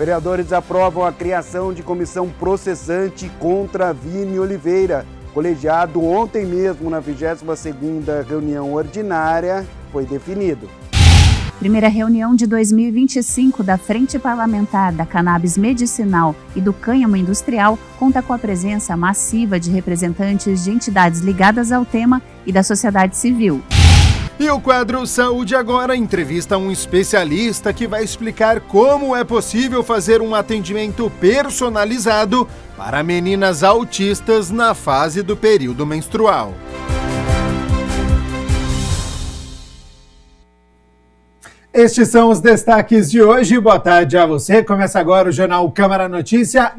Vereadores aprovam a criação de comissão processante contra Vini Oliveira. Colegiado ontem mesmo, na 22ª reunião ordinária, foi definido. Primeira reunião de 2025 da Frente Parlamentar da Cannabis Medicinal e do Cânhamo Industrial conta com a presença massiva de representantes de entidades ligadas ao tema e da sociedade civil. E o quadro Saúde Agora entrevista um especialista que vai explicar como é possível fazer um atendimento personalizado para meninas autistas na fase do período menstrual. Estes são os destaques de hoje. Boa tarde a você. Começa agora o Jornal Câmara Notícia.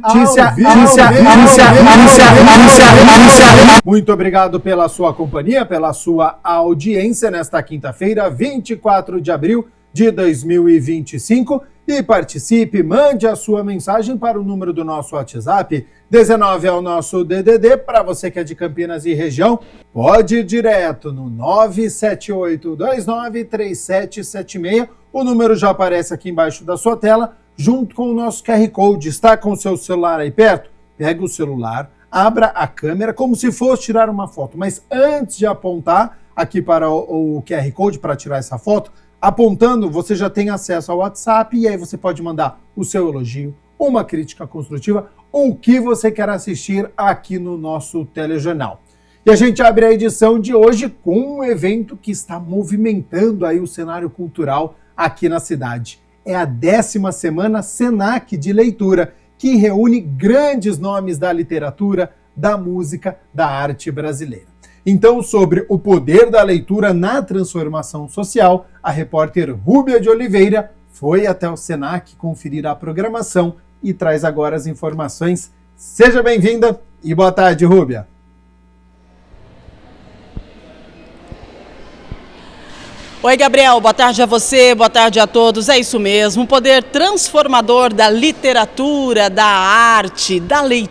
Muito obrigado pela sua companhia, pela sua audiência nesta quinta-feira, 24 de abril de 2025. E participe, mande a sua mensagem para o número do nosso WhatsApp. 19 é o nosso DDD. Para você que é de Campinas e região, pode ir direto no 978293776. O número já aparece aqui embaixo da sua tela, junto com o nosso QR Code. Está com o seu celular aí perto? Pega o celular, abra a câmera como se fosse tirar uma foto. Mas antes de apontar aqui para o QR Code para tirar essa foto, apontando, você já tem acesso ao WhatsApp e aí você pode mandar o seu elogio, uma crítica construtiva ou o que você quer assistir aqui no nosso telejornal. E a gente abre a edição de hoje com um evento que está movimentando aí o cenário cultural aqui na cidade. É a 10ª Semana Senac de Leitura, que reúne grandes nomes da literatura, da música, da arte brasileira. Então, sobre o poder da leitura na transformação social, a repórter Rúbia de Oliveira foi até o Senac conferir a programação e traz agora as informações. Seja bem-vinda e boa tarde, Rúbia. Oi, Gabriel, boa tarde a você, boa tarde a todos. É isso mesmo, o poder transformador da literatura, da arte, da leitura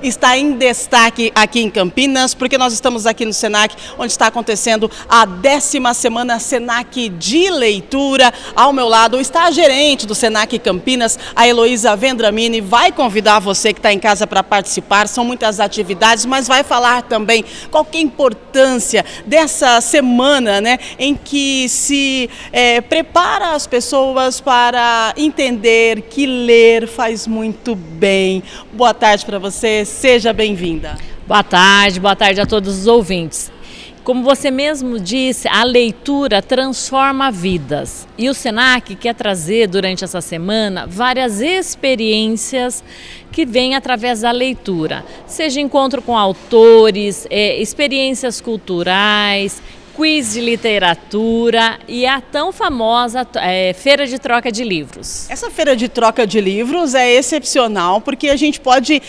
está em destaque aqui em Campinas, porque nós estamos aqui no Senac, onde está acontecendo a 10ª Semana Senac de Leitura. Ao meu lado está a gerente do Senac Campinas, a Heloísa Vendramini, vai convidar você que está em casa para participar. São muitas atividades, mas vai falar também qual que é a importância dessa semana, né, em que se prepara as pessoas para entender que ler faz muito bem. Boa tarde para você, seja bem-vinda. Boa tarde a todos os ouvintes. Como você mesmo disse, a leitura transforma vidas. E o Senac quer trazer durante essa semana várias experiências que vêm através da leitura. Seja encontro com autores, experiências culturais, quiz de literatura e a tão famosa feira de troca de livros. Essa feira de troca de livros é excepcional porque a gente pode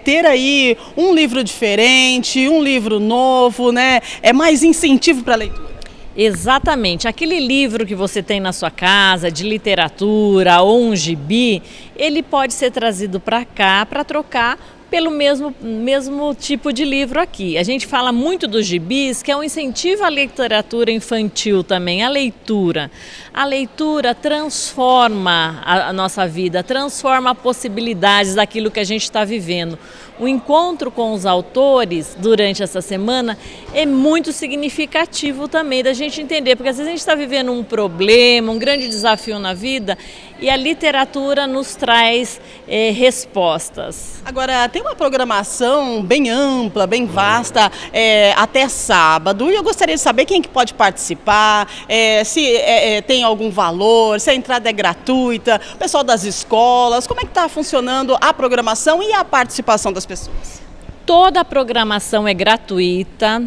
ter aí um livro diferente, um livro novo, né? É mais incentivo para a leitura. Exatamente. Aquele livro que você tem na sua casa, de literatura ou um gibi, ele pode ser trazido para cá para trocar pelo mesmo tipo de livro aqui. A gente fala muito dos gibis, que é um incentivo à literatura infantil também, à leitura. A leitura transforma a nossa vida, transforma possibilidades daquilo que a gente está vivendo. O encontro com os autores durante essa semana é muito significativo também da gente entender, porque às vezes a gente está vivendo um problema, um grande desafio na vida e a literatura nos traz respostas. Agora, tem uma programação bem ampla, bem vasta, até sábado, e eu gostaria de saber quem que pode participar, se tem algum valor, se a entrada é gratuita, o pessoal das escolas, como é que está funcionando a programação e a participação das pessoas? Toda a programação é gratuita.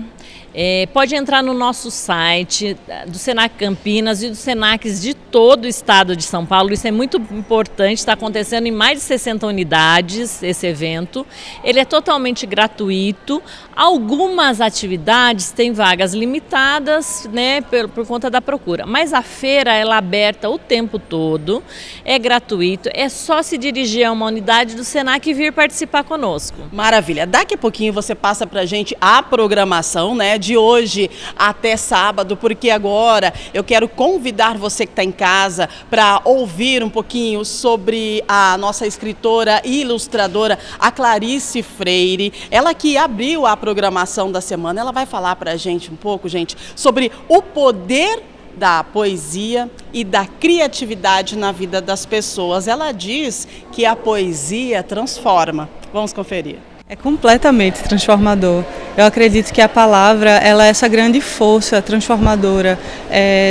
Pode entrar no nosso site do Senac Campinas e dos Senacs de todo o estado de São Paulo. Isso é muito importante, está acontecendo em mais de 60 unidades esse evento. Ele é totalmente gratuito. Algumas atividades têm vagas limitadas, né, por conta da procura. Mas a feira ela é aberta o tempo todo, é gratuito, é só se dirigir a uma unidade do Senac e vir participar conosco. Maravilha. Daqui a pouquinho você passa para a gente a programação, né, de hoje até sábado, porque agora eu quero convidar você que está em casa para ouvir um pouquinho sobre a nossa escritora e ilustradora, a Clarice Freire. Ela que abriu a programação da semana, ela vai falar para a gente um pouco, gente, sobre o poder da poesia e da criatividade na vida das pessoas. Ela diz que a poesia transforma. Vamos conferir. É completamente transformador. Eu acredito que a palavra ela é essa grande força transformadora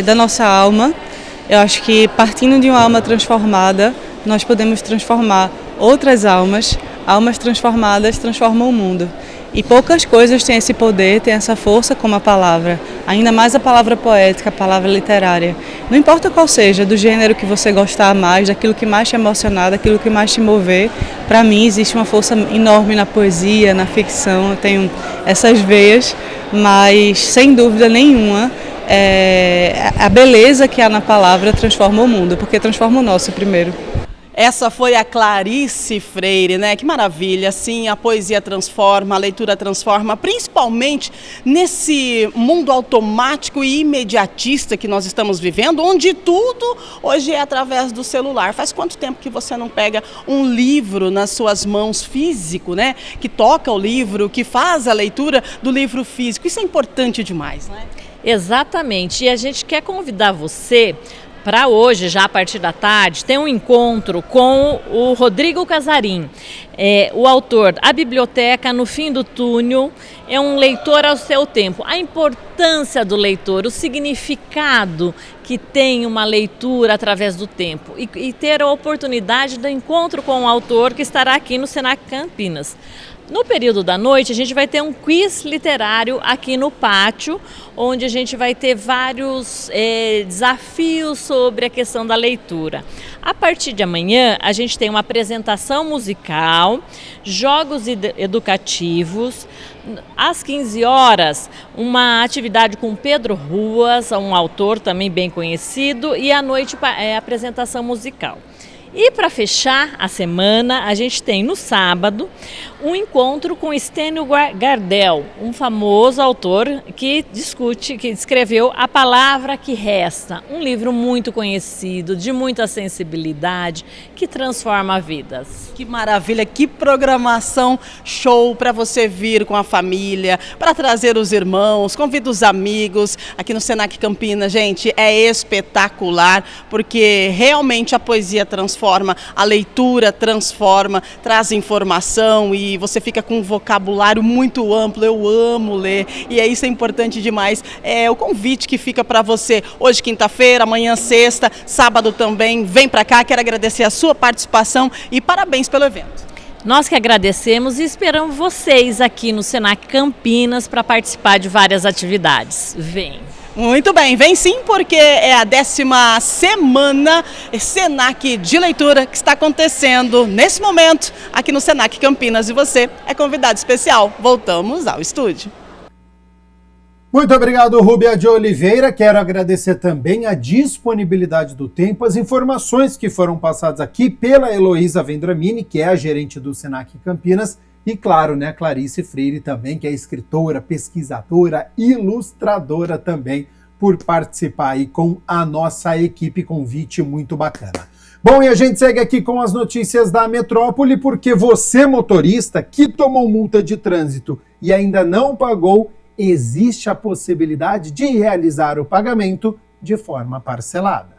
da nossa alma. Eu acho que partindo de uma alma transformada, nós podemos transformar outras almas. Almas transformadas transformam o mundo. E poucas coisas têm esse poder, têm essa força como a palavra. Ainda mais a palavra poética, a palavra literária. Não importa qual seja, do gênero que você gostar mais, daquilo que mais te emocionar, daquilo que mais te mover. Para mim existe uma força enorme na poesia, na ficção. Eu tenho essas veias, mas sem dúvida nenhuma, a beleza que há na palavra transforma o mundo, porque transforma o nosso primeiro. Essa foi a Clarice Freire, né? Que maravilha, sim, a poesia transforma, a leitura transforma, principalmente nesse mundo automático e imediatista que nós estamos vivendo, onde tudo hoje é através do celular. Faz quanto tempo que você não pega um livro nas suas mãos físico, né? Que toca o livro, que faz a leitura do livro físico. Isso é importante demais, né? Exatamente, e a gente quer convidar você para hoje, já a partir da tarde, tem um encontro com o Rodrigo Casarim, o autor A Biblioteca no Fim do Túnel, é um leitor ao seu tempo. A importância do leitor, o significado que tem uma leitura através do tempo e ter a oportunidade do encontro com o autor que estará aqui no Senac Campinas. No período da noite, a gente vai ter um quiz literário aqui no pátio, onde a gente vai ter vários desafios sobre a questão da leitura. A partir de amanhã, a gente tem uma apresentação musical, jogos educativos. Às 15 horas, uma atividade com Pedro Ruas, um autor também bem conhecido, e à noite apresentação musical. E para fechar a semana, a gente tem no sábado um encontro com Stênio Gardel, um famoso autor que escreveu A Palavra que Resta, um livro muito conhecido, de muita sensibilidade, que transforma vidas. Que maravilha, que programação show para você vir com a família, para trazer os irmãos, convida os amigos. Aqui no Senac Campinas, gente, é espetacular, porque realmente a poesia transforma, a leitura transforma, traz informação e você fica com um vocabulário muito amplo. Eu amo ler e isso é importante demais. É o convite que fica para você hoje, quinta-feira, amanhã, sexta, sábado também. Vem para cá, quero agradecer a sua participação e parabéns pelo evento. Nós que agradecemos e esperamos vocês aqui no Senac Campinas para participar de várias atividades. Vem! Muito bem, vem sim, porque é a 10ª semana Senac de leitura que está acontecendo nesse momento aqui no Senac Campinas e você é convidado especial. Voltamos ao estúdio. Muito obrigado, Rúbia de Oliveira. Quero agradecer também a disponibilidade do tempo, as informações que foram passadas aqui pela Heloísa Vendramini, que é a gerente do Senac Campinas, e claro, né, Clarice Freire também, que é escritora, pesquisadora, ilustradora também, por participar aí com a nossa equipe. Convite muito bacana. Bom, e a gente segue aqui com as notícias da metrópole, porque você, motorista, que tomou multa de trânsito e ainda não pagou, existe a possibilidade de realizar o pagamento de forma parcelada.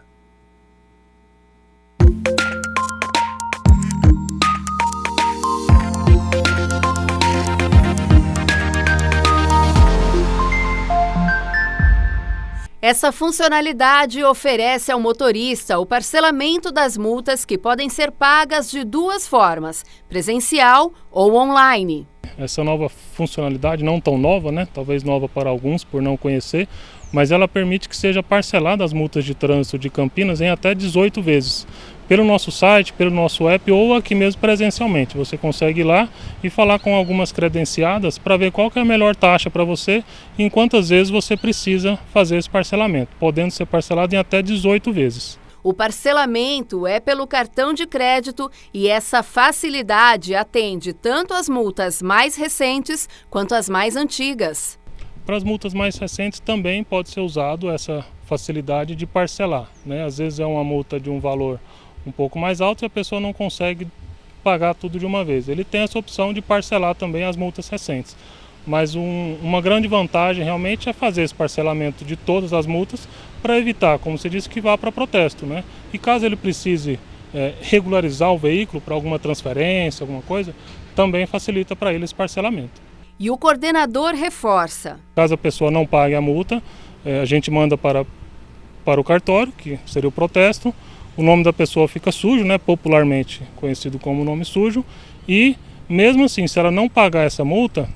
Essa funcionalidade oferece ao motorista o parcelamento das multas que podem ser pagas de duas formas, presencial ou online. Essa nova funcionalidade, não tão nova, né? Talvez nova para alguns por não conhecer, mas ela permite que seja parcelada as multas de trânsito de Campinas em até 18 vezes. Pelo nosso site, pelo nosso app ou aqui mesmo presencialmente. Você consegue ir lá e falar com algumas credenciadas para ver qual que é a melhor taxa para você e em quantas vezes você precisa fazer esse parcelamento, podendo ser parcelado em até 18 vezes. O parcelamento é pelo cartão de crédito e essa facilidade atende tanto às multas mais recentes quanto às mais antigas. para as multas mais recentes também pode ser usado essa facilidade de parcelar, né? Às vezes é uma multa de um valor um pouco mais alto e a pessoa não consegue pagar tudo de uma vez. Ele tem essa opção de parcelar também as multas recentes. Mas uma grande vantagem realmente é fazer esse parcelamento de todas as multas para evitar, como você disse, que vá para protesto, né? E caso ele precise regularizar o veículo para alguma transferência, alguma coisa, também facilita para ele esse parcelamento. E o coordenador reforça. Caso a pessoa não pague a multa, a gente manda para o cartório, que seria o protesto. O nome da pessoa fica sujo, né, popularmente conhecido como nome sujo. E mesmo assim, se ela não pagar essa multa,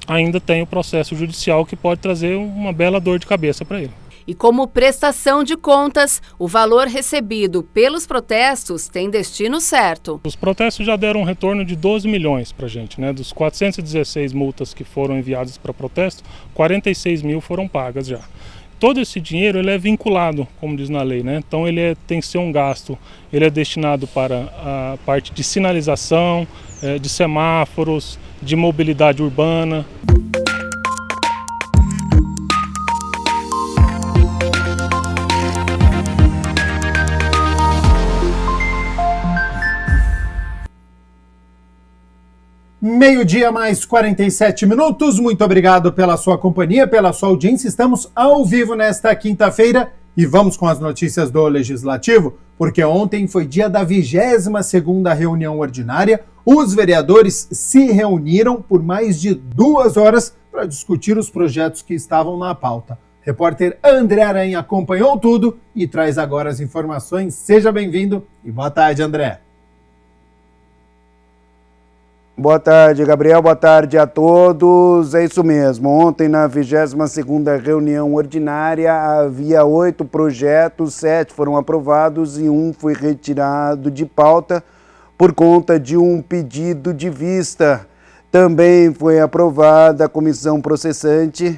ainda tem o processo judicial que pode trazer uma bela dor de cabeça para ele. E como prestação de contas, o valor recebido pelos protestos tem destino certo. Os protestos já deram um retorno de 12 milhões para a gente, né? Dos 416 multas que foram enviadas para protesto, 46 mil foram pagas já. Todo esse dinheiro ele é vinculado, como diz na lei, né? Então tem que ser um gasto, ele é destinado para a parte de sinalização, de semáforos, de mobilidade urbana. Meio-dia mais 47 minutos. Muito obrigado pela sua companhia, pela sua audiência. Estamos ao vivo nesta quinta-feira e vamos com as notícias do Legislativo, porque ontem foi dia da 22ª reunião ordinária. Os vereadores se reuniram por mais de 2 horas para discutir os projetos que estavam na pauta. Repórter André Aranha acompanhou tudo e traz agora as informações. Seja bem-vindo e boa tarde, André. Boa tarde, Gabriel. Boa tarde a todos. É isso mesmo. Ontem, na 22ª reunião ordinária, havia 8 projetos, 7 foram aprovados e 1 foi retirado de pauta por conta de um pedido de vista. Também foi aprovada a comissão processante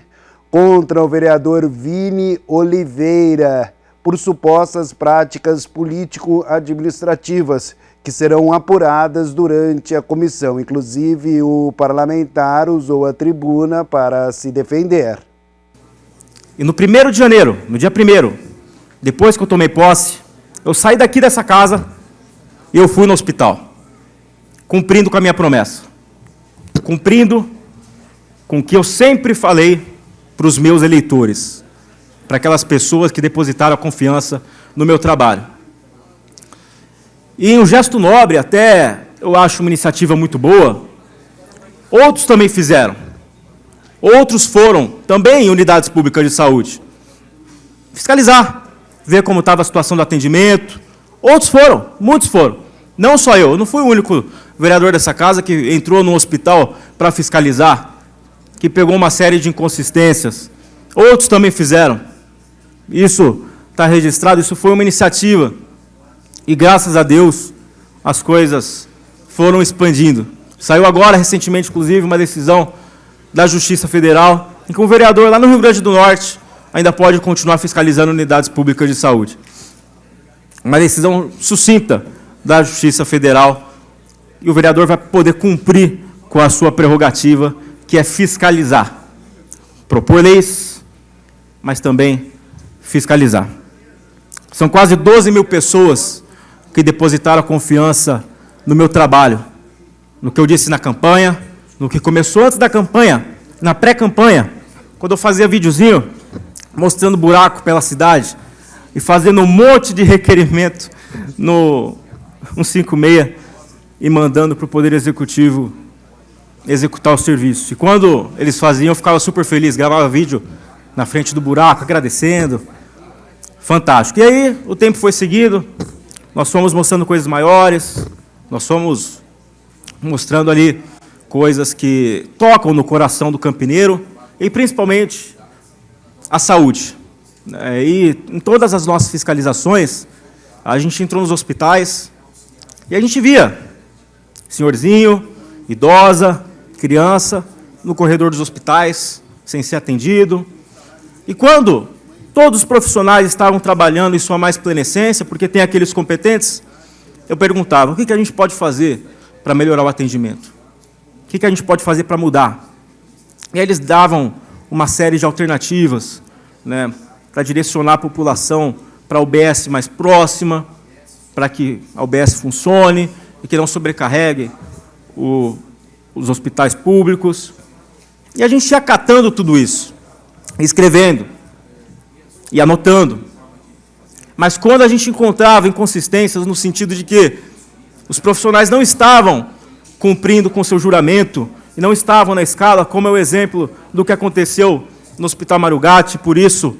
contra o vereador Vini Oliveira por supostas práticas político-administrativas que serão apuradas durante a comissão. Inclusive, o parlamentar usou a tribuna para se defender. E no 1º de janeiro, no dia 1º, depois que eu tomei posse, eu saí daqui dessa casa e eu fui no hospital, cumprindo com a minha promessa, cumprindo com o que eu sempre falei para os meus eleitores, para aquelas pessoas que depositaram a confiança no meu trabalho. E em um gesto nobre, até eu acho uma iniciativa muito boa, outros também fizeram. Outros foram também em unidades públicas de saúde fiscalizar, ver como estava a situação do atendimento. Outros foram, muitos foram. Não só eu não fui o único vereador dessa casa que entrou no hospital para fiscalizar, que pegou uma série de inconsistências. Outros também fizeram. Isso está registrado, isso foi uma iniciativa. E, graças a Deus, as coisas foram expandindo. Saiu agora, recentemente, inclusive, uma decisão da Justiça Federal, em que um vereador lá no Rio Grande do Norte ainda pode continuar fiscalizando unidades públicas de saúde. Uma decisão sucinta da Justiça Federal, e o vereador vai poder cumprir com a sua prerrogativa, que é fiscalizar. Propor leis, mas também fiscalizar. São quase 12 mil pessoas que depositaram a confiança no meu trabalho, no que eu disse na campanha, no que começou antes da campanha, na pré-campanha, quando eu fazia videozinho mostrando buraco pela cidade e fazendo um monte de requerimento no 156 e mandando para o Poder Executivo executar o serviço. E quando eles faziam, eu ficava super feliz, gravava vídeo na frente do buraco, agradecendo. Fantástico. E aí, o tempo foi seguido, nós fomos mostrando coisas maiores, nós fomos mostrando ali coisas que tocam no coração do campineiro e, principalmente, a saúde. E em todas as nossas fiscalizações, a gente entrou nos hospitais e a gente via senhorzinho, idosa, criança, no corredor dos hospitais, sem ser atendido. E quando todos os profissionais estavam trabalhando em sua mais plena essência, porque tem aqueles competentes, eu perguntava, o que a gente pode fazer para melhorar o atendimento? O que a gente pode fazer para mudar? E aí eles davam uma série de alternativas, né, para direcionar a população para a UBS mais próxima, para que a UBS funcione e que não sobrecarregue os hospitais públicos. E a gente ia acatando tudo isso, escrevendo e anotando. Mas quando a gente encontrava inconsistências no sentido de que os profissionais não estavam cumprindo com seu juramento e não estavam na escala, como é o exemplo do que aconteceu no Hospital Mário Gatti, por isso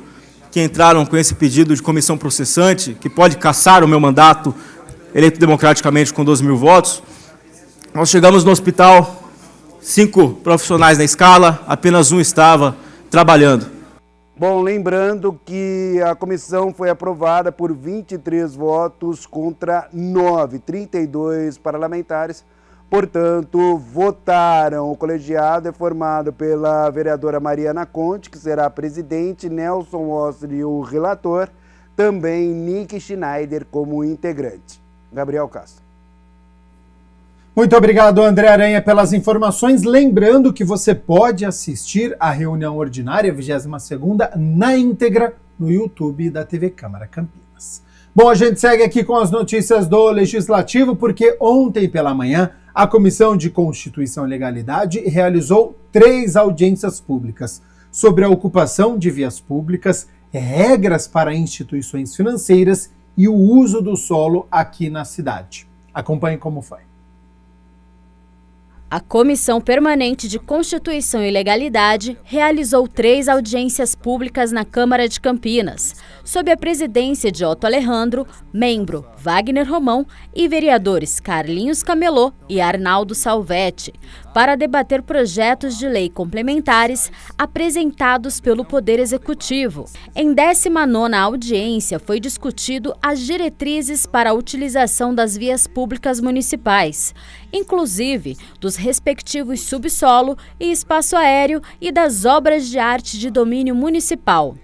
que entraram com esse pedido de comissão processante, que pode cassar o meu mandato eleito democraticamente com 12 mil votos, nós chegamos no hospital, 5 profissionais na escala, apenas um estava trabalhando. Bom, lembrando que a comissão foi aprovada por 23 votos contra 9, 32 parlamentares. Portanto, votaram. O colegiado é formado pela vereadora Mariana Conte, que será a presidente, Nelson Osli, o relator, também Nick Schneider como integrante. Gabriel Castro. Muito obrigado, André Aranha, pelas informações. Lembrando que você pode assistir a reunião ordinária, 22ª, na íntegra, no YouTube da TV Câmara Campinas. Bom, a gente segue aqui com as notícias do Legislativo, porque ontem pela manhã, a Comissão de Constituição e Legalidade realizou 3 audiências públicas sobre a ocupação de vias públicas, regras para instituições financeiras e o uso do solo aqui na cidade. Acompanhe como foi. A Comissão Permanente de Constituição e Legalidade realizou 3 audiências públicas na Câmara de Campinas, sob a presidência de Otto Alejandro, membro Wagner Romão e vereadores Carlinhos Camelô e Arnaldo Salvetti, para debater projetos de lei complementares apresentados pelo Poder Executivo. Em 19ª audiência foi discutido as diretrizes para a utilização das vias públicas municipais, inclusive dos respectivos subsolo e espaço aéreo e das obras de arte de domínio municipal,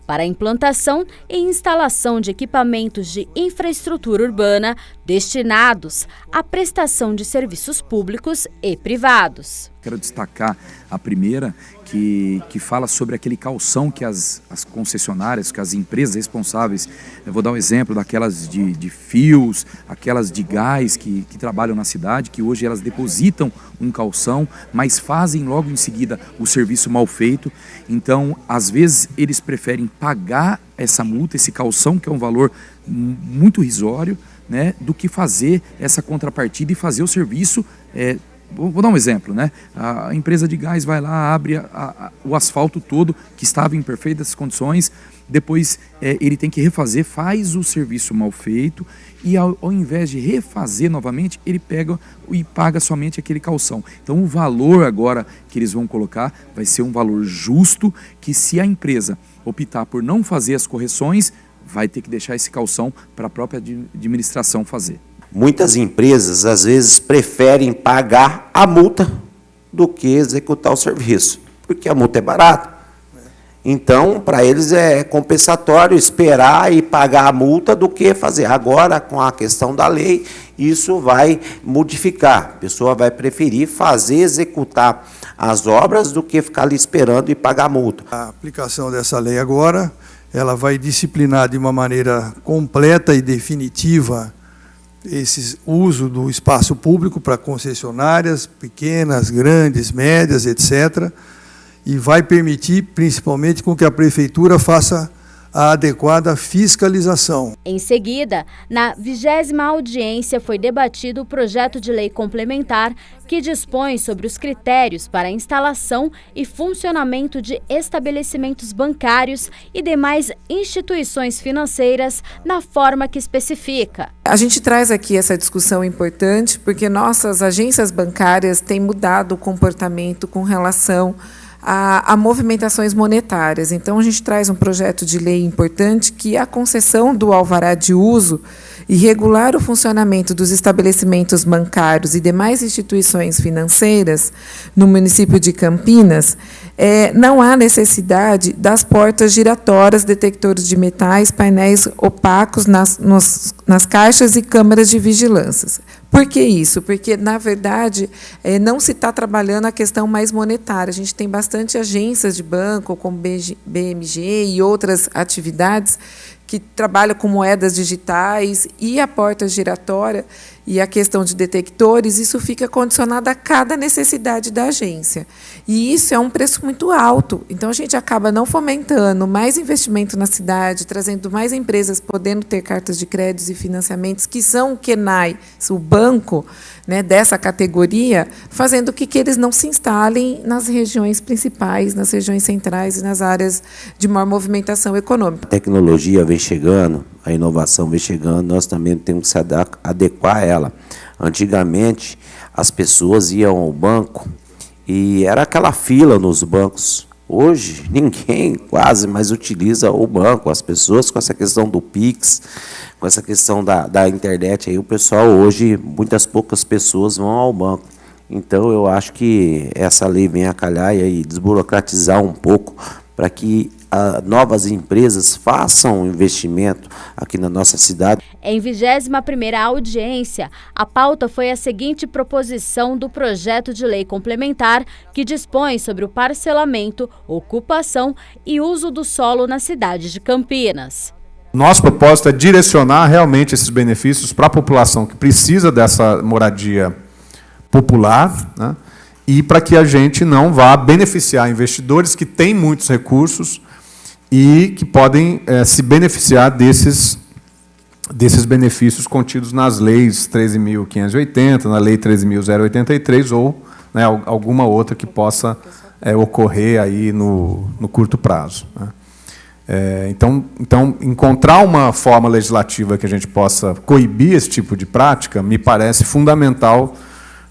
para a implantação e instalação de equipamentos de infraestrutura urbana destinados à prestação de serviços públicos e privados. Quero destacar a primeira, que fala sobre aquele calção que as concessionárias, que as empresas responsáveis, eu vou dar um exemplo daquelas de fios, aquelas de gás que trabalham na cidade, que hoje elas depositam um calção, mas fazem logo em seguida o serviço mal feito. Então, às vezes, eles preferem pagar essa multa, esse calção, que é um valor muito irrisório, né, do que fazer essa contrapartida e fazer o serviço. Vou dar um exemplo, né? A empresa de gás vai lá, abre o asfalto todo, que estava em perfeitas condições, depois ele tem que refazer, faz o serviço mal feito e ao invés de refazer novamente, ele pega e paga somente aquele calção. Então o valor agora que eles vão colocar vai ser um valor justo, que se a empresa optar por não fazer as correções, vai ter que deixar esse calção para a própria administração fazer. Muitas empresas, às vezes, preferem pagar a multa do que executar o serviço, porque a multa é barata. Então, para eles é compensatório esperar e pagar a multa do que fazer. Agora, com a questão da lei, isso vai modificar. A pessoa vai preferir executar as obras do que ficar ali esperando e pagar a multa. A aplicação dessa lei agora, ela vai disciplinar de uma maneira completa e definitiva esse uso do espaço público para concessionárias pequenas, grandes, médias, etc., e vai permitir, principalmente, com que a Prefeitura faça a adequada fiscalização. Em seguida, na 20ª audiência foi debatido o projeto de lei complementar que dispõe sobre os critérios para a instalação e funcionamento de estabelecimentos bancários e demais instituições financeiras na forma que especifica. A gente traz aqui essa discussão importante porque nossas agências bancárias têm mudado o comportamento com relação a movimentações monetárias. Então, a gente traz um projeto de lei importante que a concessão do alvará de uso e regular o funcionamento dos estabelecimentos bancários e demais instituições financeiras no município de Campinas, não há necessidade das portas giratórias, detectores de metais, painéis opacos nas caixas e câmeras de vigilância. Por que isso? Porque, na verdade, não se está trabalhando a questão mais monetária. A gente tem bastante agências de banco, como BMG e outras atividades, que trabalham com moedas digitais e a porta giratória e a questão de detectores, isso fica condicionado a cada necessidade da agência. E isso é um preço muito alto. Então, a gente acaba não fomentando mais investimento na cidade, trazendo mais empresas podendo ter cartas de créditos e financiamentos, que são o KENAI, o banco, né, dessa categoria, fazendo com que eles não se instalem nas regiões principais, nas regiões centrais e nas áreas de maior movimentação econômica. A tecnologia vem chegando, a inovação vem chegando, nós também temos que se adequar a ela. Antigamente, as pessoas iam ao banco e era aquela fila nos bancos. Hoje, ninguém quase mais utiliza o banco. As pessoas, com essa questão do Pix, com essa questão da internet, aí o pessoal hoje, muitas poucas pessoas vão ao banco. Então, eu acho que essa lei vem a calhar e desburocratizar um pouco para que novas empresas façam um investimento aqui na nossa cidade. Em 21ª audiência, a pauta foi a seguinte proposição do projeto de lei complementar que dispõe sobre o parcelamento, ocupação e uso do solo na cidade de Campinas. Nosso propósito é direcionar realmente esses benefícios para a população que precisa dessa moradia popular, né? E para que a gente não vá beneficiar investidores que têm muitos recursos e que podem se beneficiar desses benefícios contidos nas leis 13.580, na lei 13.083 ou, né, alguma outra que possa ocorrer aí no curto prazo, né? Então, encontrar uma forma legislativa que a gente possa coibir esse tipo de prática me parece fundamental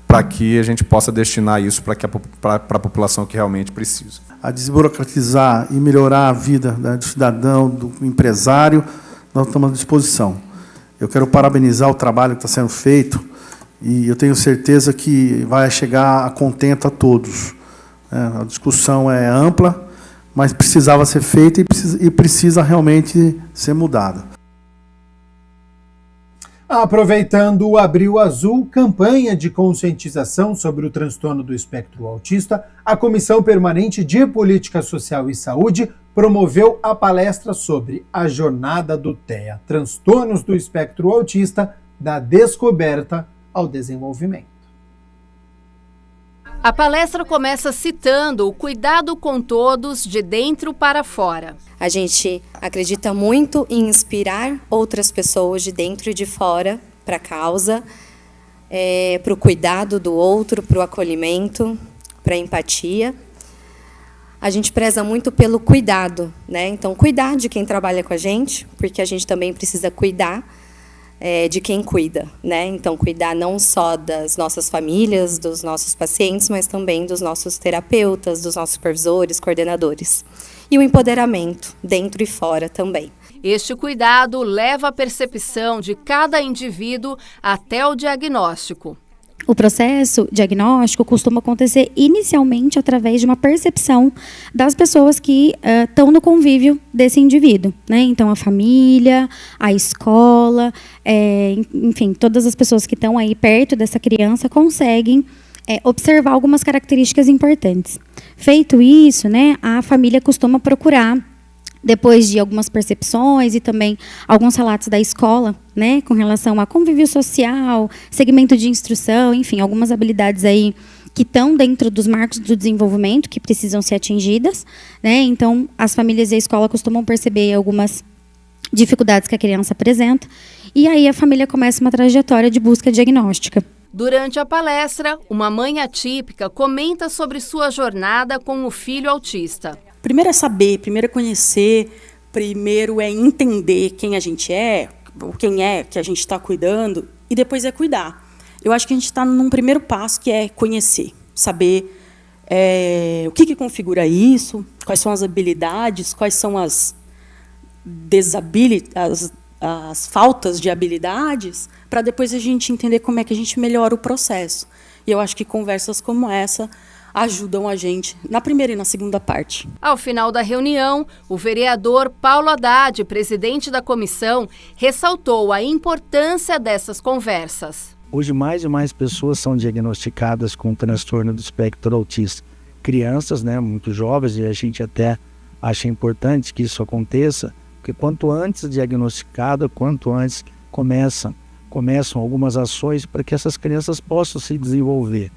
para que a gente possa destinar isso para a população que realmente precisa. A desburocratizar e melhorar a vida do cidadão, do empresário, nós estamos à disposição. Eu quero parabenizar o trabalho que está sendo feito e eu tenho certeza que vai chegar a contento a todos. A discussão é ampla, mas precisava ser feita e precisa realmente ser mudada. Aproveitando o Abril Azul, campanha de conscientização sobre o transtorno do espectro autista, a Comissão Permanente de Política Social e Saúde promoveu a palestra sobre a jornada do TEA, transtornos do espectro autista, da descoberta ao desenvolvimento. A palestra começa citando o cuidado com todos de dentro para fora. A gente acredita muito em inspirar outras pessoas de dentro e de fora para a causa, para o cuidado do outro, para o acolhimento, para a empatia. A gente preza muito pelo cuidado, né? Então, cuidar de quem trabalha com a gente, porque a gente também precisa cuidar de quem cuida, né? Então, cuidar não só das nossas famílias, dos nossos pacientes, mas também dos nossos terapeutas, dos nossos supervisores, coordenadores. E o empoderamento, dentro e fora também. Este cuidado leva a percepção de cada indivíduo até o diagnóstico. O processo diagnóstico costuma acontecer inicialmente através de uma percepção das pessoas que estão no convívio desse indivíduo, né? Então, a família, a escola, enfim, todas as pessoas que estão aí perto dessa criança conseguem observar algumas características importantes. Feito isso, né, a família costuma procurar, depois de algumas percepções e também alguns relatos da escola, né, com relação a convívio social, segmento de instrução, enfim, algumas habilidades aí que estão dentro dos marcos do desenvolvimento que precisam ser atingidas, né? Então, as famílias e a escola costumam perceber algumas dificuldades que a criança apresenta e aí a família começa uma trajetória de busca diagnóstica. Durante a palestra, uma mãe atípica comenta sobre sua jornada com o filho autista. Primeiro é saber, primeiro é conhecer, primeiro é entender quem a gente é, quem é que a gente está cuidando, e depois é cuidar. Eu acho que a gente está num primeiro passo, que é conhecer, saber o que configura isso, quais são as habilidades, quais são as faltas de habilidades, para depois a gente entender como é que a gente melhora o processo. E eu acho que conversas como essa ajudam a gente na primeira e na segunda parte. Ao final da reunião, o vereador Paulo Haddad, presidente da comissão, ressaltou a importância dessas conversas. Hoje mais e mais pessoas são diagnosticadas com transtorno do espectro autista. Crianças, né, muito jovens, e a gente até acha importante que isso aconteça, porque quanto antes diagnosticado, quanto antes começam algumas ações para que essas crianças possam se desenvolver.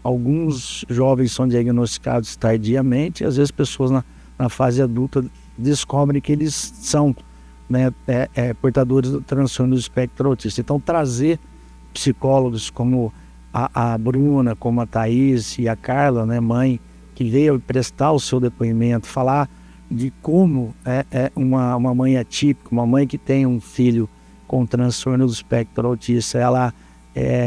Alguns jovens são diagnosticados tardiamente, e às vezes pessoas na fase adulta descobrem que eles são, né, portadores do transtorno do espectro autista. Então trazer psicólogos como a Bruna, como a Thaís e a Carla, né, mãe, que veio prestar o seu depoimento, falar de como uma mãe atípica, uma mãe que tem um filho com transtorno do espectro autista, ela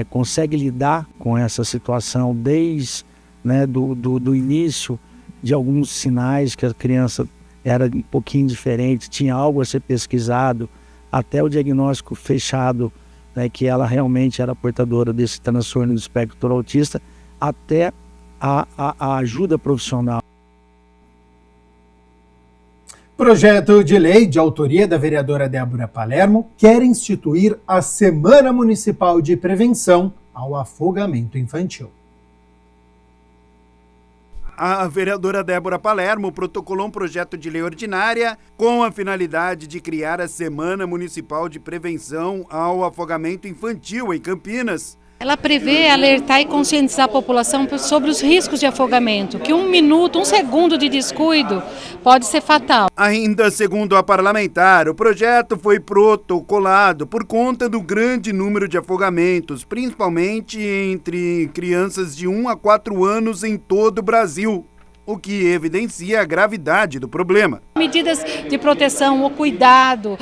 consegue lidar com essa situação desde, né, do início de alguns sinais que a criança era um pouquinho diferente, tinha algo a ser pesquisado, até o diagnóstico fechado, né, que ela realmente era portadora desse transtorno do espectro autista, até a ajuda profissional. Projeto de lei de autoria da vereadora Débora Palermo quer instituir a Semana Municipal de Prevenção ao Afogamento Infantil. A vereadora Débora Palermo protocolou um projeto de lei ordinária com a finalidade de criar a Semana Municipal de Prevenção ao Afogamento Infantil em Campinas. Ela prevê alertar e conscientizar a população sobre os riscos de afogamento, que um segundo de descuido pode ser fatal. Ainda segundo a parlamentar, o projeto foi protocolado por conta do grande número de afogamentos, principalmente entre crianças de 1 a 4 anos em todo o Brasil, o que evidencia a gravidade do problema. Medidas de proteção, o cuidado,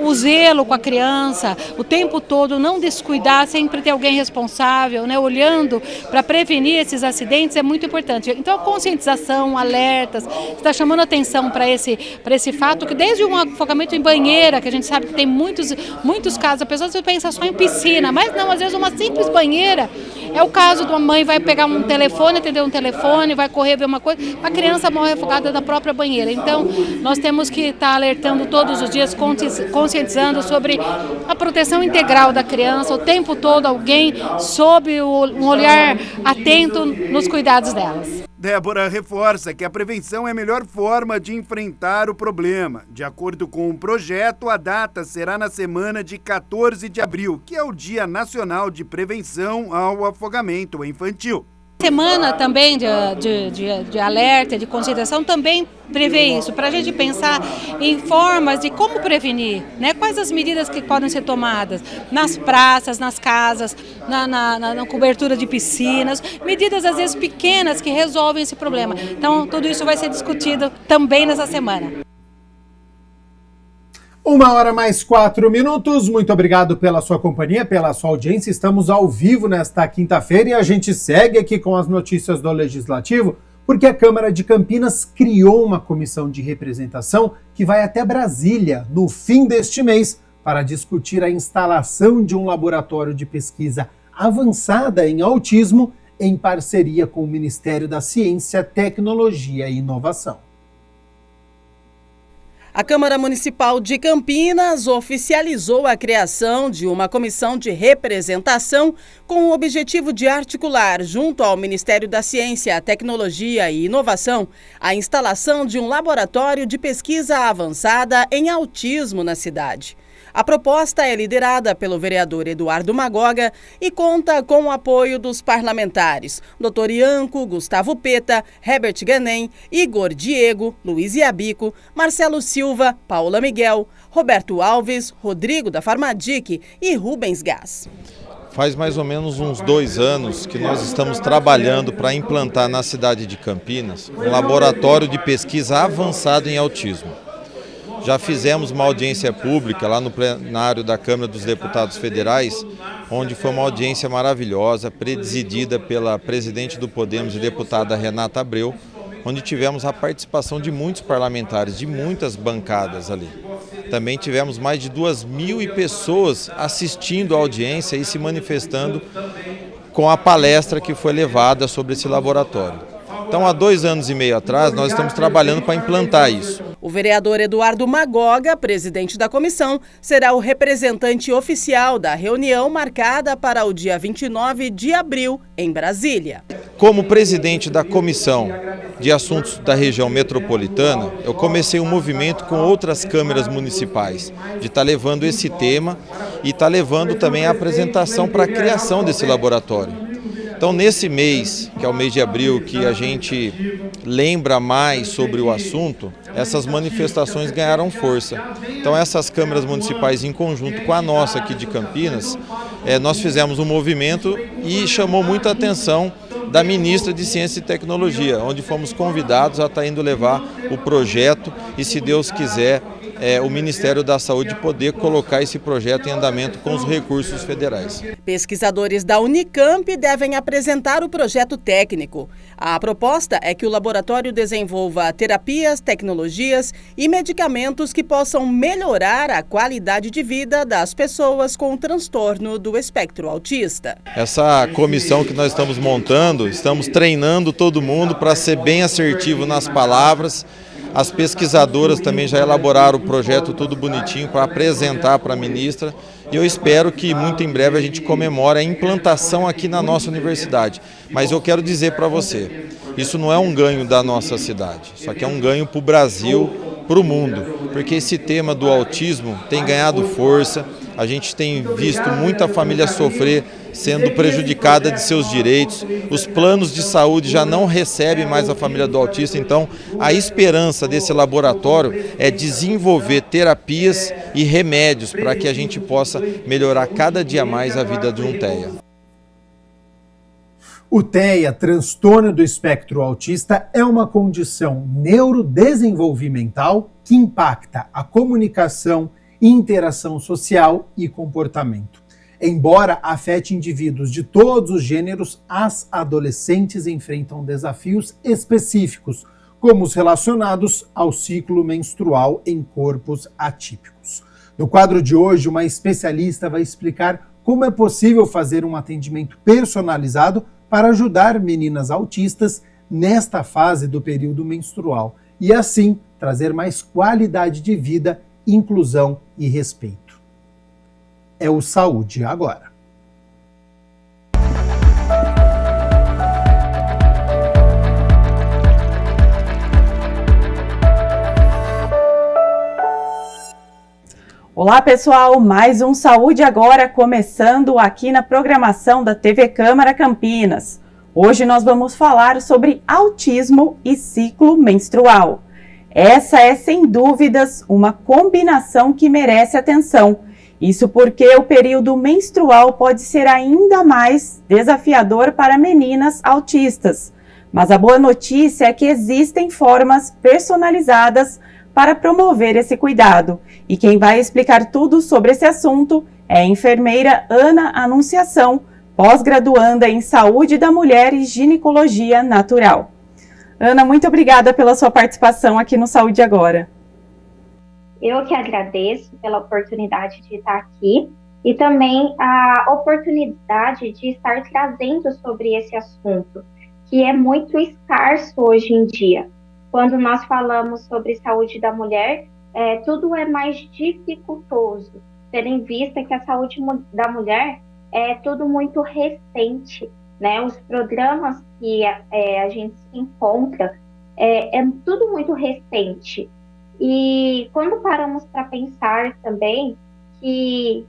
o zelo com a criança, o tempo todo, não descuidar, sempre ter alguém responsável, né, olhando para prevenir esses acidentes é muito importante. Então a conscientização, alertas, está chamando atenção para esse fato que desde um afogamento em banheira, que a gente sabe que tem muitos casos, a pessoa pensa só em piscina, mas não, às vezes uma simples banheira é o caso de uma mãe vai pegar um telefone, atender um telefone, vai correr ver uma coisa, a criança morre afogada da própria banheira. Então, nós temos que estar alertando todos os dias, conscientizando sobre a proteção integral da criança, o tempo todo alguém sob um olhar atento nos cuidados delas. Débora reforça que a prevenção é a melhor forma de enfrentar o problema. De acordo com o projeto, a data será na semana de 14 de abril, que é o Dia Nacional de Prevenção ao Afogamento Infantil. Semana também de alerta, de conscientização, também prevê isso, para a gente pensar em formas de como prevenir, né? Quais as medidas que podem ser tomadas nas praças, nas casas, na cobertura de piscinas, medidas às vezes pequenas que resolvem esse problema. Então, tudo isso vai ser discutido também nessa semana. 1h mais 4 minutos, muito obrigado pela sua companhia, pela sua audiência. Estamos ao vivo nesta quinta-feira e a gente segue aqui com as notícias do Legislativo, porque a Câmara de Campinas criou uma comissão de representação que vai até Brasília no fim deste mês para discutir a instalação de um laboratório de pesquisa avançada em autismo em parceria com o Ministério da Ciência, Tecnologia e Inovação. A Câmara Municipal de Campinas oficializou a criação de uma comissão de representação com o objetivo de articular, junto ao Ministério da Ciência, Tecnologia e Inovação, a instalação de um laboratório de pesquisa avançada em autismo na cidade. A proposta é liderada pelo vereador Eduardo Magoga e conta com o apoio dos parlamentares Dr. Ianco, Gustavo Peta, Herbert Ganem, Igor Diego, Luiz Iabico, Marcelo Silva, Paula Miguel, Roberto Alves, Rodrigo da Farmadic e Rubens Gás. Faz mais ou menos uns 2 anos que nós estamos trabalhando para implantar na cidade de Campinas um laboratório de pesquisa avançado em autismo. Já fizemos uma audiência pública lá no plenário da Câmara dos Deputados Federais, onde foi uma audiência maravilhosa, presidida pela presidente do Podemos e deputada Renata Abreu, onde tivemos a participação de muitos parlamentares, de muitas bancadas ali. Também tivemos mais de 2.000 pessoas assistindo à audiência e se manifestando com a palestra que foi levada sobre esse laboratório. Então, há 2 anos e meio atrás, nós estamos trabalhando para implantar isso. O vereador Eduardo Magoga, presidente da comissão, será o representante oficial da reunião marcada para o dia 29 de abril, em Brasília. Como presidente da Comissão de Assuntos da Região Metropolitana, eu comecei um movimento com outras câmaras municipais de estar levando esse tema e estar levando também a apresentação para a criação desse laboratório. Então, nesse mês, que é o mês de abril, que a gente lembra mais sobre o assunto, essas manifestações ganharam força. Então, essas câmaras municipais, em conjunto com a nossa aqui de Campinas, nós fizemos um movimento e chamou muita atenção da ministra de Ciência e Tecnologia, onde fomos convidados a estar indo levar o projeto e, se Deus quiser, o Ministério da Saúde poder colocar esse projeto em andamento com os recursos federais. Pesquisadores da Unicamp devem apresentar o projeto técnico. A proposta é que o laboratório desenvolva terapias, tecnologias e medicamentos que possam melhorar a qualidade de vida das pessoas com transtorno do espectro autista. Essa comissão que nós estamos montando, estamos treinando todo mundo para ser bem assertivo nas palavras. As pesquisadoras também já elaboraram o projeto tudo bonitinho para apresentar para a ministra e eu espero que muito em breve a gente comemore a implantação aqui na nossa universidade. Mas eu quero dizer para você, isso não é um ganho da nossa cidade, isso aqui é um ganho para o Brasil, para o mundo, porque esse tema do autismo tem ganhado força, a gente tem visto muita família sofrer sendo prejudicada de seus direitos, os planos de saúde já não recebem mais a família do autista, então a esperança desse laboratório é desenvolver terapias e remédios para que a gente possa melhorar cada dia mais a vida de um TEA. O TEA, transtorno do espectro autista, é uma condição neurodesenvolvimental que impacta a comunicação, interação social e comportamento. Embora afete indivíduos de todos os gêneros, as adolescentes enfrentam desafios específicos, como os relacionados ao ciclo menstrual em corpos atípicos. No quadro de hoje, uma especialista vai explicar como é possível fazer um atendimento personalizado para ajudar meninas autistas nesta fase do período menstrual e, assim, trazer mais qualidade de vida, inclusão e respeito. É o Saúde Agora. Olá pessoal, mais um Saúde Agora começando aqui na programação da TV Câmara Campinas. Hoje nós vamos falar sobre autismo e ciclo menstrual. Essa é sem dúvidas uma combinação que merece atenção. Isso porque o período menstrual pode ser ainda mais desafiador para meninas autistas. Mas a boa notícia é que existem formas personalizadas para promover esse cuidado. E quem vai explicar tudo sobre esse assunto é a enfermeira Ana Anunciação, pós-graduanda em Saúde da Mulher e Ginecologia Natural. Ana, muito obrigada pela sua participação aqui no Saúde Agora. Eu que agradeço pela oportunidade de estar aqui e também a oportunidade de estar trazendo sobre esse assunto, que é muito escasso hoje em dia. Quando nós falamos sobre saúde da mulher, tudo é mais dificultoso, tendo em vista que a saúde da mulher é tudo muito recente, né? Os programas que a gente se encontra é tudo muito recente. E quando paramos para pensar também que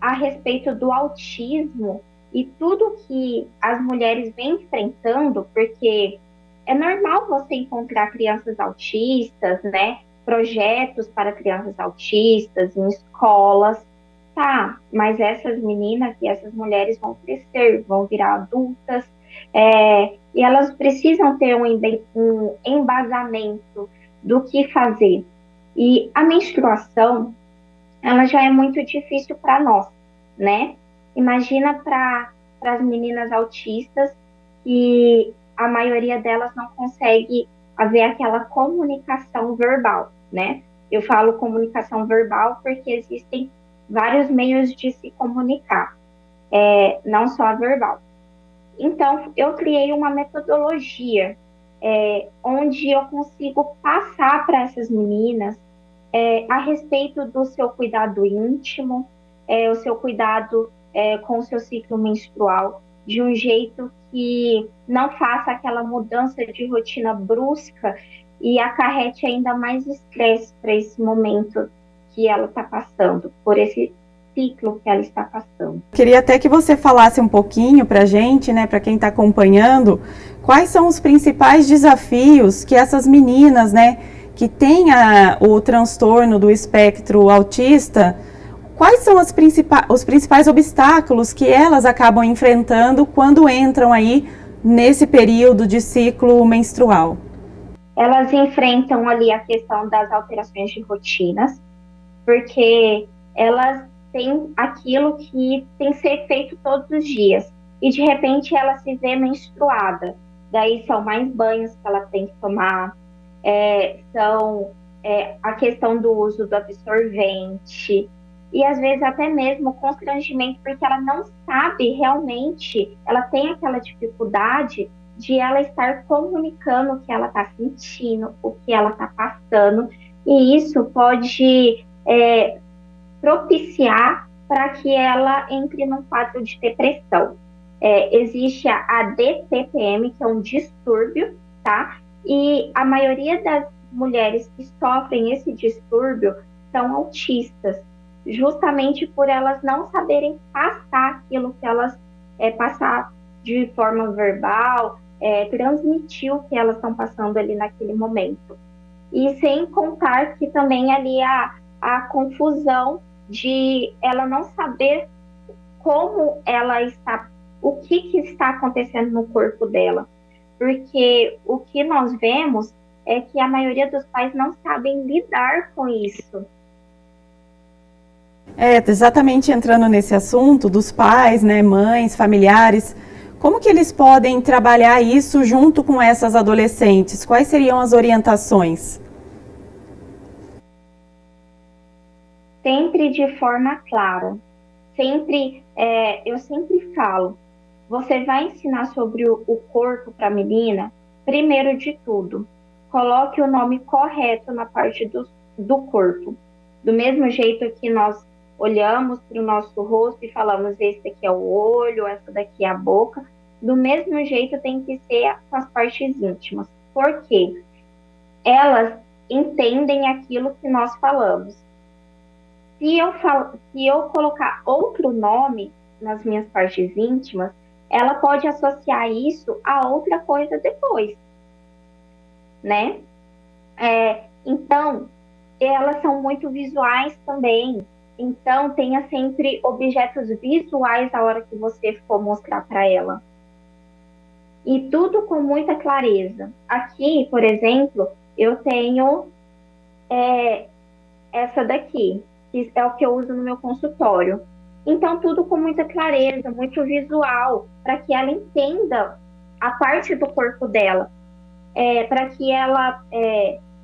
a respeito do autismo e tudo que as mulheres vêm enfrentando, porque é normal você encontrar crianças autistas, né? Projetos para crianças autistas em escolas, tá? Mas essas meninas e essas mulheres vão crescer, vão virar adultas, e elas precisam ter um embasamento do que fazer. E a menstruação, ela já é muito difícil para nós, né? Imagina para as meninas autistas que a maioria delas não consegue haver aquela comunicação verbal, né? Eu falo comunicação verbal porque existem vários meios de se comunicar, não só a verbal. Então, eu criei uma metodologia onde eu consigo passar para essas meninas a respeito do seu cuidado íntimo, o seu cuidado com o seu ciclo menstrual, de um jeito que não faça aquela mudança de rotina brusca e acarrete ainda mais estresse para esse momento que ela está passando, por esse ciclo que ela está passando. Queria até que você falasse um pouquinho para a gente, né, para quem está acompanhando, quais são os principais desafios que essas meninas, né, que têm o transtorno do espectro autista, quais são os principais obstáculos que elas acabam enfrentando quando entram aí nesse período de ciclo menstrual? Elas enfrentam ali a questão das alterações de rotinas, porque elas têm aquilo que tem que ser feito todos os dias, e de repente ela se vê menstruada, daí são mais banhos que ela tem que tomar, a questão do uso do absorvente, e às vezes até mesmo constrangimento, porque ela não sabe realmente, ela tem aquela dificuldade de ela estar comunicando o que ela está sentindo, o que ela está passando, e isso pode propiciar para que ela entre num quadro de depressão. Existe a DTPM, que é um distúrbio, tá? E a maioria das mulheres que sofrem esse distúrbio são autistas, justamente por elas não saberem passar aquilo que elas passar de forma verbal, transmitir o que elas estão passando ali naquele momento. E sem contar que também ali a confusão de ela não saber como ela está, o que está acontecendo no corpo dela. Porque o que nós vemos é que a maioria dos pais não sabem lidar com isso. Exatamente entrando nesse assunto dos pais, né, mães, familiares, como que eles podem trabalhar isso junto com essas adolescentes? Quais seriam as orientações? Sempre de forma clara. Eu sempre falo, você vai ensinar sobre o corpo para a menina, primeiro de tudo, coloque o nome correto na parte do corpo. Do mesmo jeito que nós olhamos para o nosso rosto e falamos, esse daqui é o olho, essa daqui é a boca, do mesmo jeito tem que ser com as partes íntimas. Por quê? Elas entendem aquilo que nós falamos. Se eu colocar outro nome nas minhas partes íntimas, ela pode associar isso a outra coisa depois, né? Então, elas são muito visuais também. Então, tenha sempre objetos visuais a hora que você for mostrar para ela. E tudo com muita clareza. Aqui, por exemplo, eu tenho essa daqui, que é o que eu uso no meu consultório. Então, tudo com muita clareza, muito visual, para que ela entenda a parte do corpo dela. Para que ela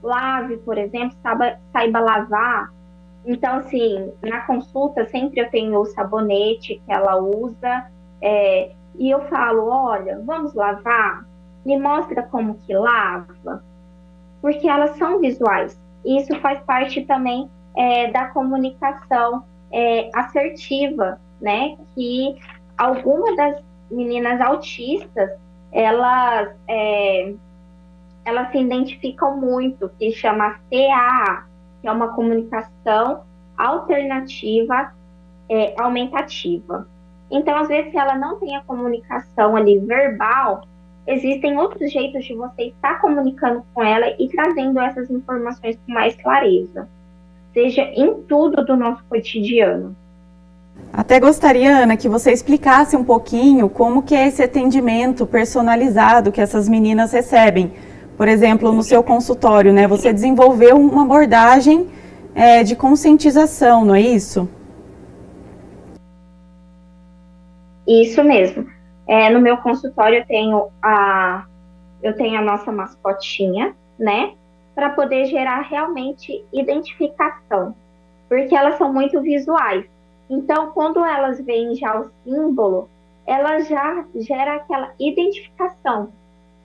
lave, por exemplo, saiba lavar. Então, assim, na consulta, sempre eu tenho o sabonete que ela usa, e eu falo, olha, vamos lavar? Me mostra como que lava. Porque elas são visuais. E isso faz parte também da comunicação assertiva, né? Que algumas das meninas autistas, elas se identificam muito, que chama CAA, que é uma comunicação alternativa aumentativa. Então, às vezes, se ela não tem a comunicação ali verbal, existem outros jeitos de você estar comunicando com ela e trazendo essas informações com mais clareza, seja em tudo do nosso cotidiano. Até gostaria, Ana, que você explicasse um pouquinho como que é esse atendimento personalizado que essas meninas recebem. Por exemplo, no seu consultório, né? Você desenvolveu uma abordagem de conscientização, não é isso? Isso mesmo. No meu consultório eu tenho a nossa mascotinha, né? Para poder gerar realmente identificação. Porque elas são muito visuais. Então, quando elas veem já o símbolo, ela já gera aquela identificação.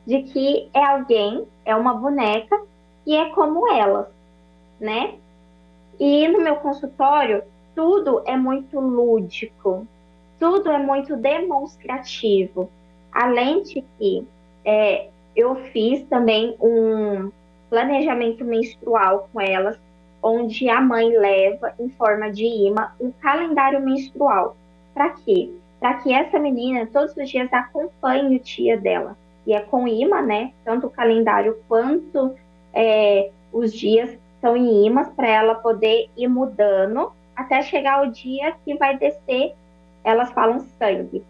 de que é alguém, é uma boneca, que é como elas, né? E no meu consultório, tudo é muito lúdico, tudo é muito demonstrativo. Além de que eu fiz também um planejamento menstrual com elas, onde a mãe leva, em forma de imã, um calendário menstrual. Para quê? Para que essa menina, todos os dias, acompanhe o dia dela. E é com imã, né? Tanto o calendário quanto os dias são em imãs, para ela poder ir mudando, até chegar o dia que vai descer, elas falam sangue,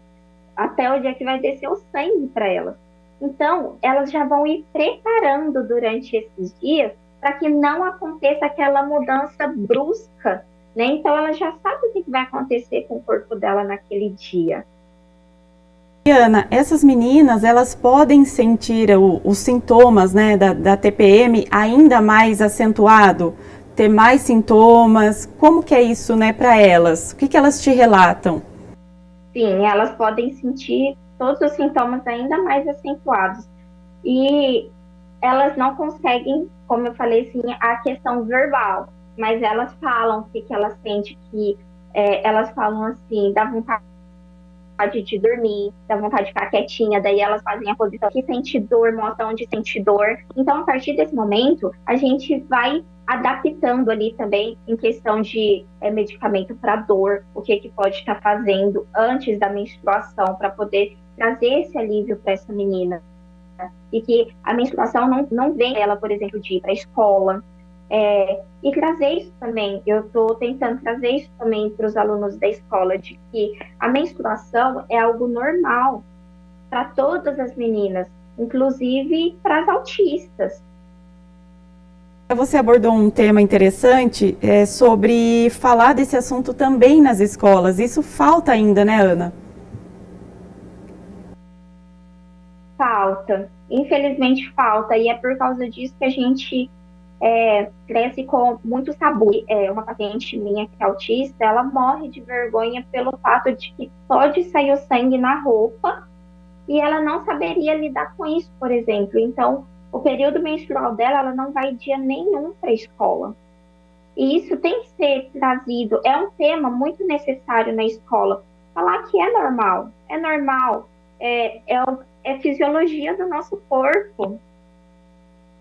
até o dia que vai descer o sangue para elas. Então, elas já vão ir preparando durante esses dias para que não aconteça aquela mudança brusca, né? Então, ela já sabe o que vai acontecer com o corpo dela naquele dia. Ana, essas meninas, elas podem sentir os sintomas, né, da TPM ainda mais acentuado? Ter mais sintomas? Como que é isso, né, para elas? O que elas te relatam? Sim, elas podem sentir todos os sintomas ainda mais acentuados. E elas não conseguem, como eu falei, assim, a questão verbal, mas elas falam o que elas sentem, que elas falam assim, dá vontade de dormir, dá vontade de ficar quietinha, daí elas fazem a posição que sente dor, mostra onde sente dor. Então, a partir desse momento, a gente vai adaptando ali também em questão de medicamento para dor, o que pode estar fazendo antes da menstruação para poder trazer esse alívio para essa menina. E que a menstruação não vem ela, por exemplo, de ir para a escola. E trazer isso também, eu estou tentando trazer isso também para os alunos da escola, de que a menstruação é algo normal para todas as meninas, inclusive para as autistas. Você abordou um tema interessante sobre falar desse assunto também nas escolas. Isso falta ainda, né, Ana? Falta. Infelizmente falta. E é por causa disso que a gente cresce com muito tabu. Uma paciente minha que é autista, ela morre de vergonha pelo fato de que pode sair o sangue na roupa e ela não saberia lidar com isso, por exemplo. Então, o período menstrual dela, ela não vai dia nenhum para a escola. E isso tem que ser trazido. É um tema muito necessário na escola. Falar que é normal. É normal. É fisiologia do nosso corpo.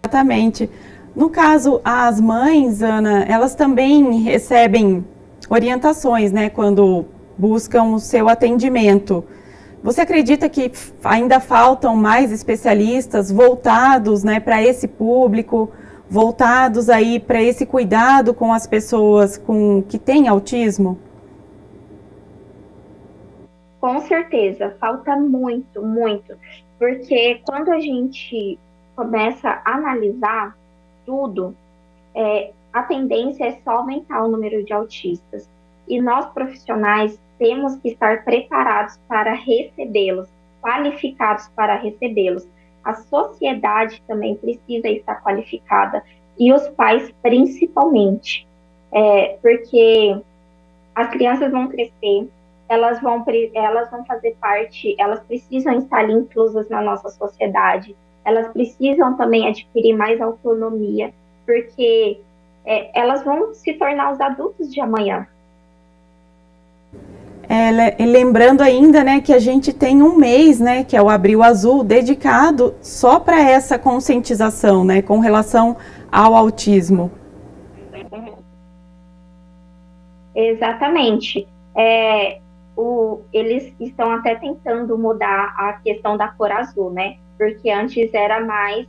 Exatamente. No caso, as mães, Ana, elas também recebem orientações, né, quando buscam o seu atendimento. Você acredita que ainda faltam mais especialistas voltados, né, para esse público, voltados aí para esse cuidado com as pessoas que têm autismo? Com certeza, falta muito, muito. Porque quando a gente começa a analisar tudo, a tendência é só aumentar o número de autistas. E nós, profissionais, temos que estar preparados para recebê-los, qualificados para recebê-los. A sociedade também precisa estar qualificada, e os pais principalmente, porque as crianças vão crescer, elas vão fazer parte, elas precisam estar ali inclusas na nossa sociedade, elas precisam também adquirir mais autonomia, porque elas vão se tornar os adultos de amanhã. Lembrando ainda, né, que a gente tem um mês, né, que é o Abril Azul, dedicado só para essa conscientização, né, com relação ao autismo. Exatamente. Eles estão até tentando mudar a questão da cor azul, né, porque antes era mais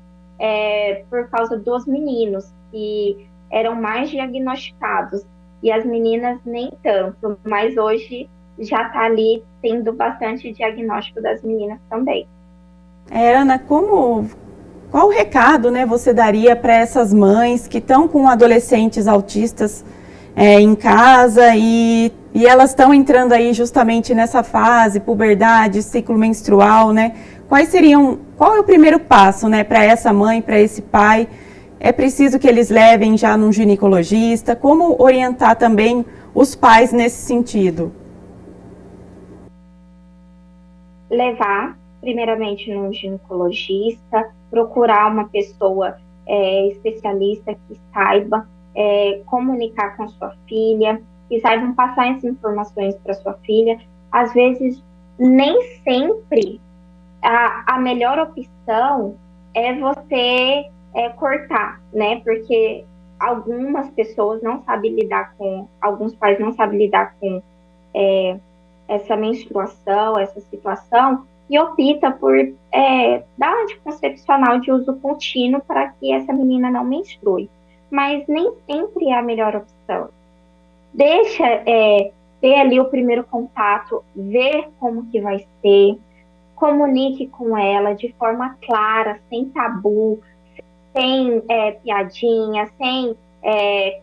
por causa dos meninos, que eram mais diagnosticados, e as meninas nem tanto, mas hoje já está ali tendo bastante diagnóstico das meninas também. Ana, qual recado, né, você daria para essas mães que estão com adolescentes autistas em casa e elas estão entrando aí justamente nessa fase, puberdade, ciclo menstrual, né? Qual é o primeiro passo, né, para essa mãe, para esse pai? É preciso que eles levem já num ginecologista? Como orientar também os pais nesse sentido? Levar primeiramente no ginecologista, procurar uma pessoa especialista que saiba comunicar com sua filha, que saibam passar essas informações para sua filha. Às vezes, nem sempre a melhor opção é você cortar, né? Porque algumas pessoas não sabem lidar com, alguns pais não sabem lidar com essa menstruação, essa situação, e opta por dar anticoncepcional de uso contínuo para que essa menina não menstrue. Mas nem sempre é a melhor opção. Deixa ter ali o primeiro contato, ver como que vai ser, comunique com ela de forma clara, sem tabu, sem piadinha, sem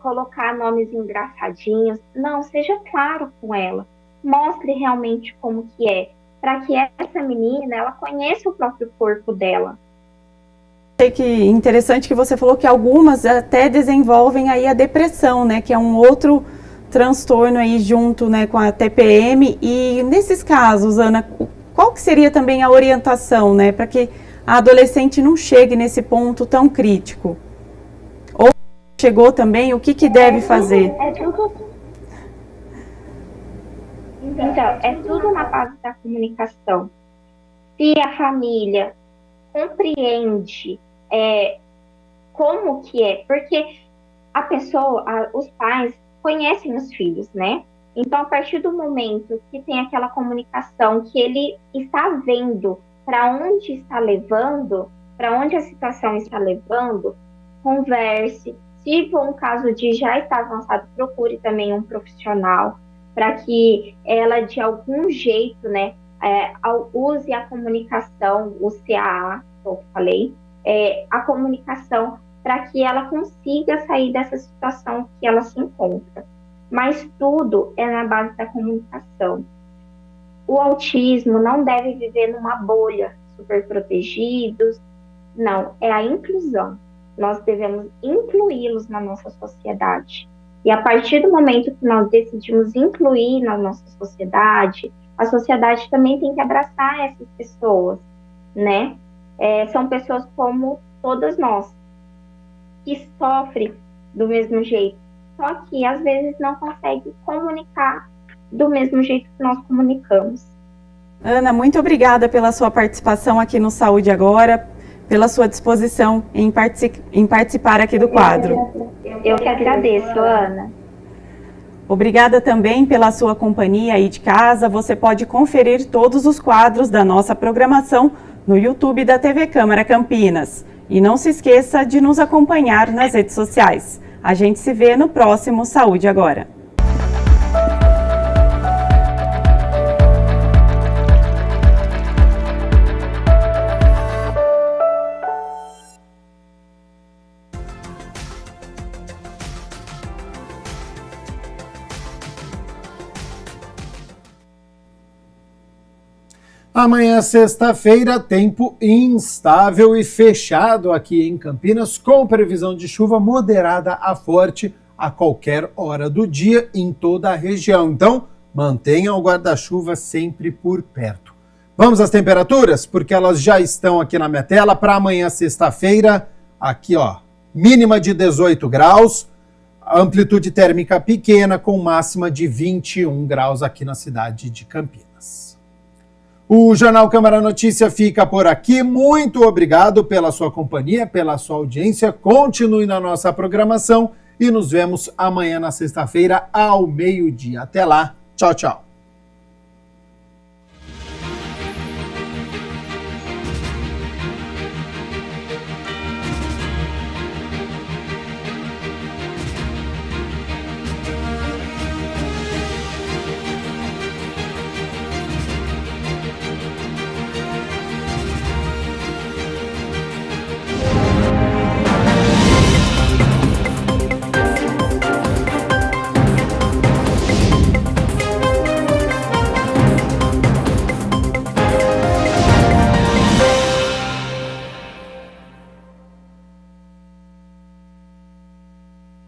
colocar nomes engraçadinhos. Não, seja claro com ela. Mostre realmente como que é, para que essa menina, ela conheça o próprio corpo dela. Que interessante que você falou que algumas até desenvolvem aí a depressão, né, que é um outro transtorno aí junto, né, com a TPM. E nesses casos, Ana, qual que seria também a orientação, né, para que a adolescente não chegue nesse ponto tão crítico? Ou chegou também, o que deve fazer? Então, é tudo na base da comunicação. Se a família compreende como que é, porque a pessoa, os pais conhecem os filhos, né? Então, a partir do momento que tem aquela comunicação, que ele está vendo para onde está levando, para onde a situação está levando, converse. Se for um caso de já estar avançado, procure também um profissional para que ela, de algum jeito, né, use a comunicação, o CAA, que eu falei, a comunicação para que ela consiga sair dessa situação que ela se encontra. Mas tudo é na base da comunicação. O autismo não deve viver numa bolha, super protegidos. Não, é a inclusão. Nós devemos incluí-los na nossa sociedade. E a partir do momento que nós decidimos incluir na nossa sociedade, a sociedade também tem que abraçar essas pessoas, né? São pessoas como todas nós, que sofrem do mesmo jeito, só que às vezes não conseguem comunicar do mesmo jeito que nós comunicamos. Ana, muito obrigada pela sua participação aqui no Saúde Agora, pela sua disposição em participar aqui do quadro. Eu que agradeço, Ana. Obrigada também pela sua companhia aí de casa. Você pode conferir todos os quadros da nossa programação no YouTube da TV Câmara Campinas. E não se esqueça de nos acompanhar nas redes sociais. A gente se vê no próximo Saúde Agora. Amanhã, sexta-feira, tempo instável e fechado aqui em Campinas, com previsão de chuva moderada a forte a qualquer hora do dia em toda a região. Então, mantenham o guarda-chuva sempre por perto. Vamos às temperaturas? Porque elas já estão aqui na minha tela. Para amanhã, sexta-feira, aqui ó, mínima de 18 graus, amplitude térmica pequena com máxima de 21 graus aqui na cidade de Campinas. O Jornal Câmara Notícia fica por aqui. Muito obrigado pela sua companhia, pela sua audiência. Continue na nossa programação e nos vemos amanhã na sexta-feira ao meio-dia. Até lá. Tchau, tchau.